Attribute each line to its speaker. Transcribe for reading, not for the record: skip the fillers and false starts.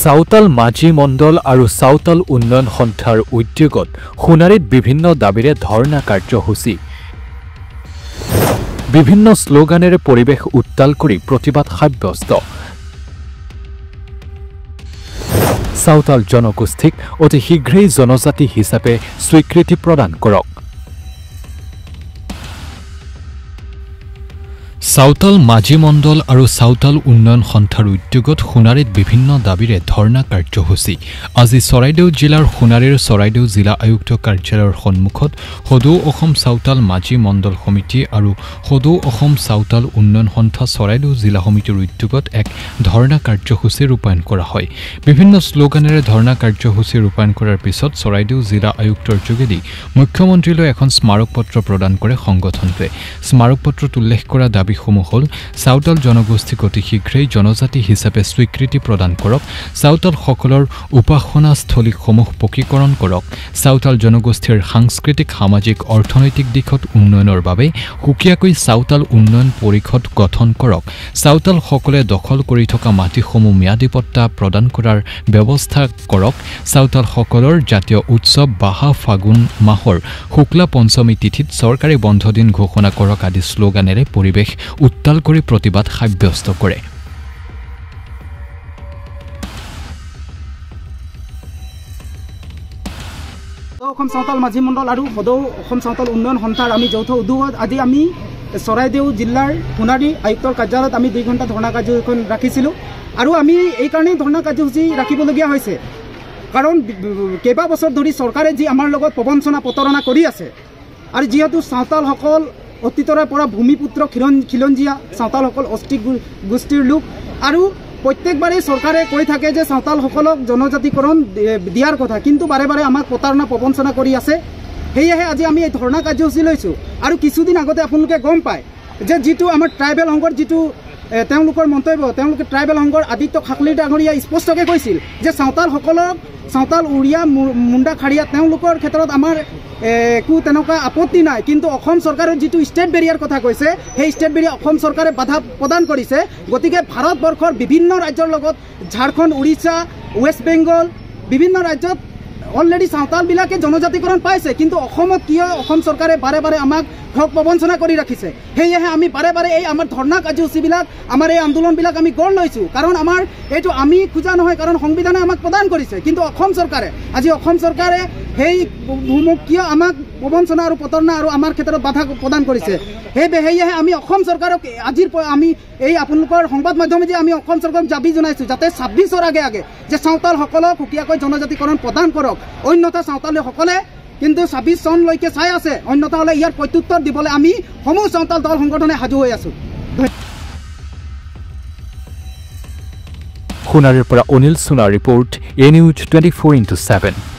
Speaker 1: চাউতাল মাঝি মণ্ডল আৰু চাউতাল উন্নয়ন সন্থাৰ উদ্যোগত সোণাৰীত বিভিন্ন দাবীৰে ধৰ্ণা কাৰ্যসূচী বিভিন্ন স্লোগানেৰে পৰিৱেশ উত্তাল কৰি প্ৰতিবাদ সাব্যস্ত চাউতাল জনগোষ্ঠীক অতি শীঘ্ৰেই জনজাতি হিচাপে স্বীকৃতি প্ৰদান কৰক চাউতাল মাঝি মণ্ডল আৰু চাউতাল উন্নয়ন সন্থাৰ উদ্যোগত সোণাৰীত বিভিন্ন দাবীৰে ধৰ্ণা কাৰ্যসূচী আজি চৰাইদেউ জিলাৰ সোণাৰীৰ চৰাইদেউ জিলা আয়ুক্ত কাৰ্যালয়ৰ সন্মুখত সদৌ অসম চাউতাল মাঝি মণ্ডল সমিতি আৰু সদৌ অসম চাউতাল উন্নয়ন সন্থা চৰাইদেউ জিলা সমিতিৰ উদ্যোগত এক ধৰ্ণা কাৰ্যসূচী ৰূপায়ণ কৰা হয় বিভিন্ন স্লোগানেৰে ধৰ্ণা কাৰ্যসূচী ৰূপায়ণ কৰাৰ পিছত চৰাইদেউ জিলা আয়ুক্তৰ যোগেদি মুখ্যমন্ত্ৰীলৈ এখন স্মাৰক পত্ৰ প্ৰদান কৰে সংগঠনটোৱে স্মাৰক পত্ৰত উল্লেখ কৰা দাবী হল চাউতাল জনগোষ্ঠীক অতি শীঘ্ৰেই জনজাতি হিচাপে স্বীকৃতি প্ৰদান কৰক চাউতাল সকলৰ উপাসনাস্থলীসমূহ পকীকৰণ কৰক চাউতাল জনগোষ্ঠীৰ সাংস্কৃতিক সামাজিক অৰ্থনৈতিক দিশত উন্নয়নৰ বাবে সুকীয়াকৈ চাউতাল উন্নয়ন পৰিষদ গঠন কৰক চাউতাল সকলে দখল কৰি থকা মাটিসমূহ ম্যাদীপট্টা প্ৰদান কৰাৰ ব্যৱস্থা কৰক চাউতাল সকলৰ জাতীয় উৎসৱ বাহা ফাগুন মাহৰ শুক্লা পঞ্চমী তিথিত চৰকাৰী বন্ধ দিন ঘোষণা কৰক আদি স্লোগানেৰে পৰিৱেশ উত্তাল কৰি প্ৰতিবাদ সাব্যস্ত কৰে
Speaker 2: অসম চাউতাল মাঝি মণ্ডল আৰু সদৌ অসম চাউতাল উন্নয়ন সন্থাৰ আমি যৌথ উদ্যোগত আজি আমি চৰাইদেউ জিলাৰ সোণাৰী আয়ুক্তৰ কাৰ্যালয়ত আমি 2 ঘণ্টা ধৰ্ণা কাৰ্যসূচী ৰাখিছিলোঁ আৰু আমি এই কাৰণেই ধৰ্ণা কাৰ্যসূচী ৰাখিবলগীয়া হৈছে কাৰণ কেইবা বছৰ ধৰি চৰকাৰে যি আমাৰ লগত প্ৰবঞ্চনা প্ৰতাৰণা কৰি আছে আৰু যিহেতু চাউতালসকল অতীতৰে পৰা ভূমিপুত্ৰ খিলঞ্জীয়া চাউতালসকল অষ্টিক গোষ্ঠীৰ লোক আৰু প্ৰত্যেকবাৰেই চৰকাৰে কৈ থাকে যে চাউতালসকলক জনজাতিকৰণ দিয়াৰ কথা কিন্তু বাৰে বাৰে আমাক প্ৰতাৰণা প্ৰবঞ্চনা কৰি আছে সেয়েহে আজি আমি এই ধৰ্ণা কাৰ্যসূচী লৈছোঁ আৰু কিছুদিন আগতে আপোনালোকে গম পায় যে যিটো আমাৰ ট্ৰাইবেল সংঘৰ যিটো তেওঁলোকৰ মন্তব্য তেওঁলোকে ট্ৰাইবেল সংঘৰ আদিত্য খাকলি ডাঙৰীয়াই স্পষ্টকৈ কৈছিল যে চাউতালসকলক চাউতাল উৰিয়া মুণ্ডা খাৰিয়া তেওঁলোকৰ ক্ষেত্ৰত আমাৰ একো তেনেকুৱা আপত্তি নাই কিন্তু অসম চৰকাৰৰ যিটো ষ্টেট বেৰিয়াৰ কথা কৈছে সেই ষ্টেট বেৰিয়াৰ অসম চৰকাৰে বাধা প্ৰদান কৰিছে গতিকে ভাৰতবৰ্ষৰ বিভিন্ন ৰাজ্যৰ লগত ঝাৰখণ্ড উৰিষ্যা ৱেষ্ট বেংগল বিভিন্ন ৰাজ্যত অলৰেডি চাউতালবিলাকে জনজাতিকৰণ পাইছে কিন্তু অসমত কিয় অসম চৰকাৰে বাৰে বাৰে আমাক ঠগ প্ৰবঞ্চনা কৰি ৰাখিছে সেয়েহে আমি বাৰে বাৰে এই আমাৰ ধৰ্ণা কাৰ্যসূচীবিলাক আমাৰ এই আন্দোলনবিলাক আমি গঢ় লৈছোঁ কাৰণ আমাৰ এইটো আমি খোজা নহয় কাৰণ সংবিধানে আমাক প্ৰদান কৰিছে কিন্তু অসম চৰকাৰে আজি অসম চৰকাৰে সেই কিয় আমাক প্ৰবঞ্চনা আৰু প্ৰতাৰণা আৰু আমাৰ ক্ষেত্ৰত বাধা প্ৰদান কৰিছে সেয়েহে আমি অসম চৰকাৰক আজিৰ আমি এই আপোনালোকৰ সংবাদ মাধ্যমে যে আমি অসম চৰকাৰক দাবী জনাইছোঁ যাতে 26ৰ আগে যে চাউতালসকলক সুকীয়াকৈ জনজাতিকৰণ প্ৰদান কৰক অন্যথা চাউতালীসকলে কিন্তু 26 চনলৈকে চাই আছে অন্যথা হলে ইয়াৰ প্ৰত্যুত্তৰ দিবলৈ আমি সমূহ চাউতাল দল সংগঠনে সাজু হৈ আছোঁ
Speaker 1: সোণাৰীৰ পৰা অনিল সোণাৰ ৰিপৰ্ট এ নিউজ 24/7